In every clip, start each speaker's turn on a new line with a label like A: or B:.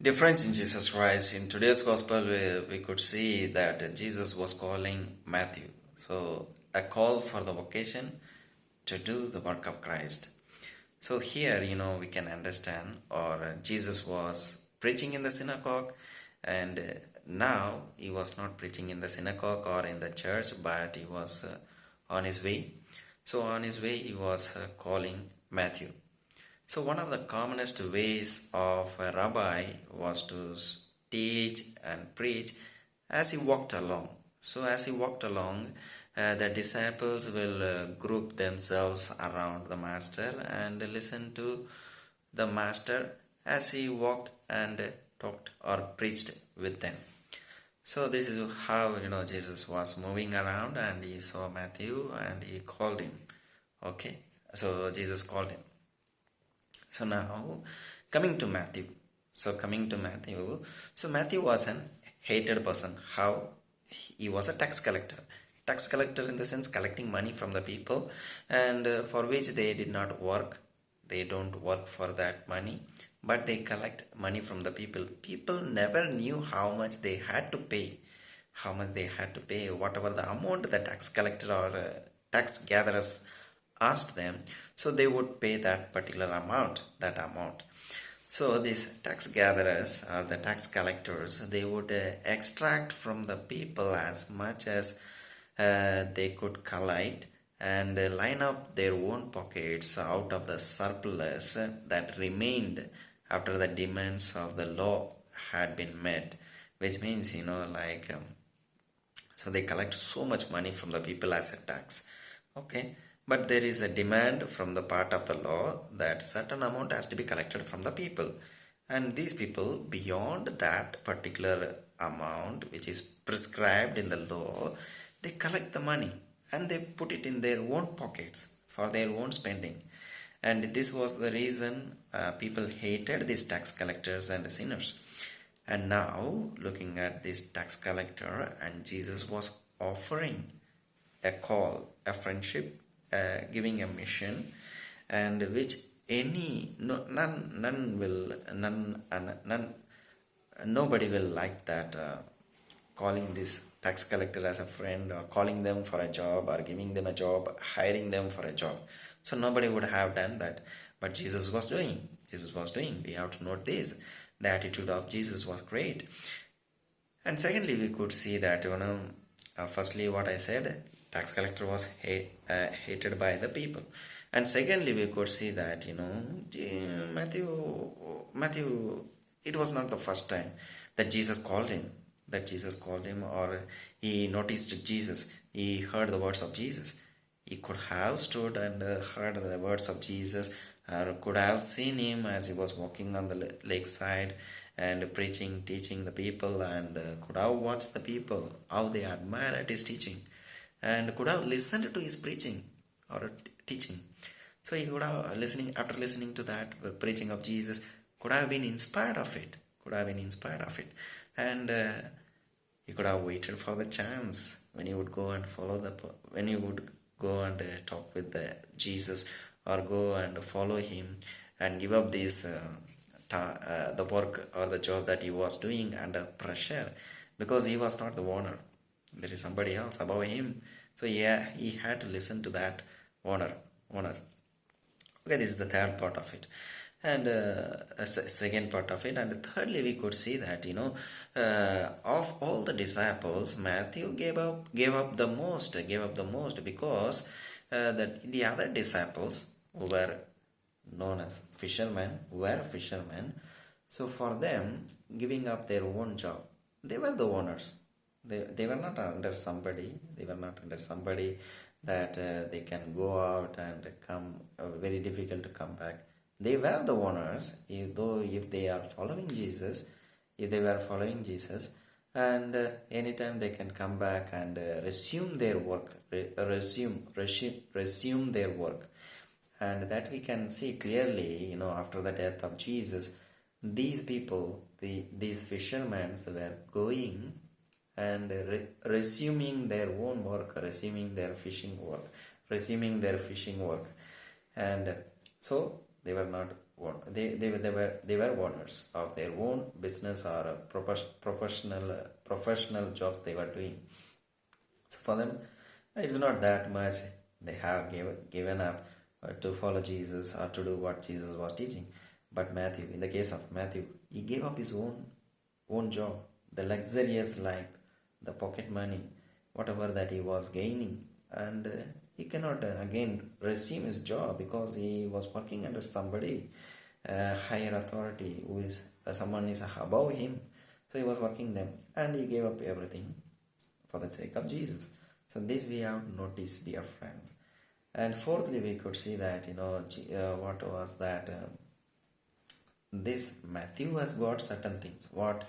A: Difference in Jesus Christ. In today's gospel, we could see that Jesus was calling Matthew. So, a call for the vocation to do the work of Christ. So, here, we can understand, or Jesus was preaching in the synagogue, and now he was not preaching in the synagogue or in the church, but he was on his way. So, on his way, he was calling Matthew. So, one of the commonest ways of a rabbi was to teach and preach as he walked along. So, as he walked along, the disciples will group themselves around the master and listen to the master as he walked and talked or preached with them. So, this is how Jesus was moving around and he saw Matthew and he called him. Okay, so Jesus called him. So now coming to Matthew. So Matthew was an hated person. How? He was a tax collector. Tax collector in the sense collecting money from the people, and for which they did not work. They don't work for that money, but they collect money from the people. People never knew how much they had to pay. Whatever the amount the tax collector or tax gatherers asked them, so they would pay that particular amount. So these tax gatherers or the tax collectors, they would extract from the people as much as they could collect and line up their own pockets out of the surplus that remained after the demands of the law had been met, which means so they collect so much money from the people as a tax. Okay, but there is a demand from the part of the law that certain amount has to be collected from the people, and these people beyond that particular amount which is prescribed in the law, they collect the money and they put it in their own pockets for their own spending. And this was the reason people hated these tax collectors and sinners. And now, looking at this tax collector, and Jesus was offering a call, a friendship, giving a mission, and which nobody will like that. Calling this tax collector as a friend, or calling them for a job, or giving them a job, hiring them for a job. So nobody would have done that, but Jesus was doing. We have to note this. The attitude of Jesus was great. And secondly, we could see that firstly, what I said, tax collector was hated by the people. And secondly, we could see that Matthew, it was not the first time that Jesus called him. Or he noticed Jesus. He heard the words of Jesus. He could have stood and heard the words of Jesus, or could have seen him as he was walking on the lakeside and preaching, teaching the people, and could have watched the people, how they admired his teaching, and could have listened to his preaching or teaching. So he could have, after listening to that preaching of Jesus, could have been inspired of it. And he could have waited for the chance when he would go and talk with Jesus, or go and follow him and give up this the work or the job that he was doing under pressure, because he was not the owner. There is somebody else above him. So yeah, he had to listen to that owner. Okay, this is the third part of it. And second part of it. And thirdly, we could see that of all the disciples, Matthew gave up the most, because that the other disciples who were known as fishermen were fishermen. So for them, giving up their own job, they were the owners. They were not under somebody. That they can go out and come. Very difficult to come back. They were the owners, if they are following Jesus, and anytime they can come back and resume their work, resume their work. And that we can see clearly, after the death of Jesus, these people, these fishermen were going and resuming their own work, resuming their fishing work. And so they were not they were owners of their own business or professional jobs they were doing. So for them, it's not that much they have given up to follow Jesus or to do what Jesus was teaching. But Matthew, in the case of Matthew, he gave up his own job, the luxurious life, the pocket money, whatever that he was gaining, and he cannot again resume his job because he was working under somebody, higher authority, who is someone is above him. So he was working them, and he gave up everything for the sake of Jesus. So this we have noticed, dear friends. And fourthly, we could see that what was that this Matthew has got certain things. What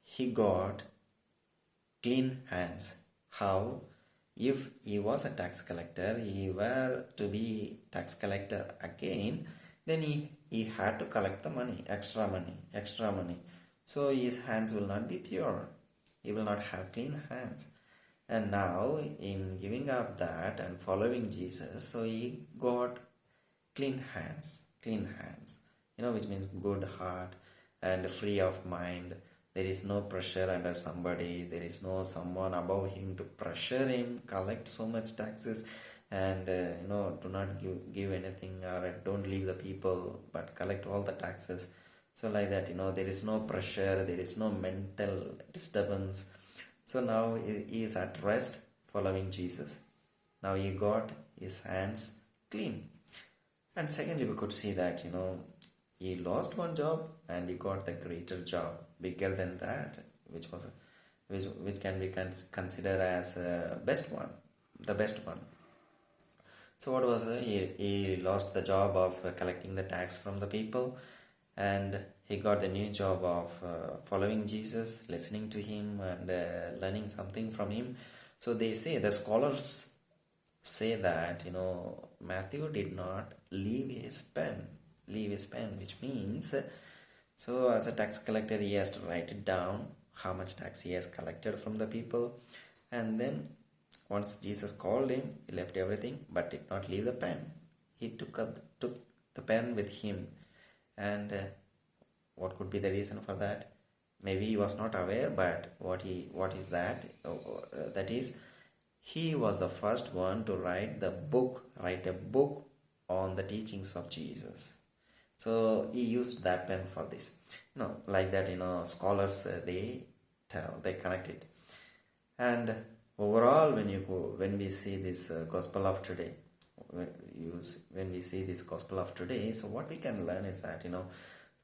A: he got clean hands. How? If he was a tax collector, he were to be tax collector again, then he had to collect the money, extra money. So his hands will not be pure. He will not have clean hands. And now in giving up that and following Jesus, so he got clean hands, which means good heart and free of mind. There is no pressure under somebody. There is no someone above him to pressure him, collect so much taxes and do not give anything, or don't leave the people but collect all the taxes. So like that, there is no pressure, there is no mental disturbance. So now he is at rest following Jesus. Now he got his hands clean. And secondly, we could see that he lost one job and he got the greater job, bigger than that, which can be considered as the best one. So what was he lost the job of collecting the tax from the people, and he got the new job of following Jesus, listening to him and learning something from him. So the scholars say that Matthew did not leave his pen, which means, so as a tax collector he has to write it down how much tax he has collected from the people, and then once Jesus called him, he left everything but did not leave the pen. He took the pen with him. And what could be the reason for that? Maybe he was not aware, but what is that? That is, he was the first one to write a book on the teachings of Jesus. So he used that pen for this. Like that, scholars they connect it. And overall, when we see this gospel of today, so what we can learn is that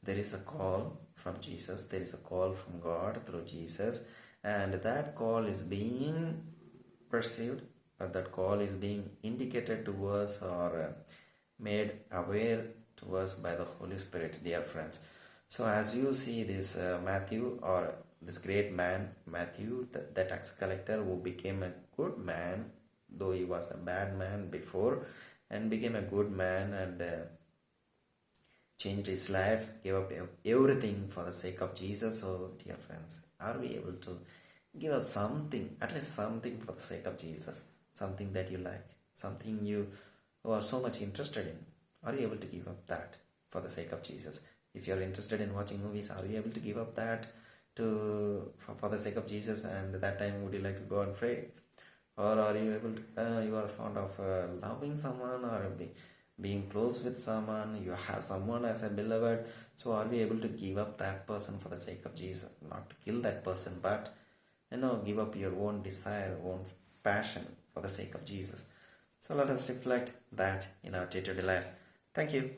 A: there is a call from Jesus, there is a call from God through Jesus, and that call is being perceived, that call is being indicated to us or made aware to us by the Holy Spirit, dear friends. So as you see this Matthew, or this great man Matthew, the tax collector who became a good man, though he was a bad man before, and became a good man and changed his life, gave up everything for the sake of Jesus. So dear friends, are we able to give up something, at least something, for the sake of Jesus? Something that you like, something you are so much interested in. Are you able to give up that for the sake of Jesus? If you are interested in watching movies, are you able to give up that for the sake of Jesus? And that time, would you like to go and pray? Or are you able to, you are fond of loving someone or being close with someone, you have someone as a beloved, so are we able to give up that person for the sake of Jesus? Not to kill that person, but give up your own desire, own passion for the sake of Jesus. So let us reflect that in our day-to-day life. Thank you.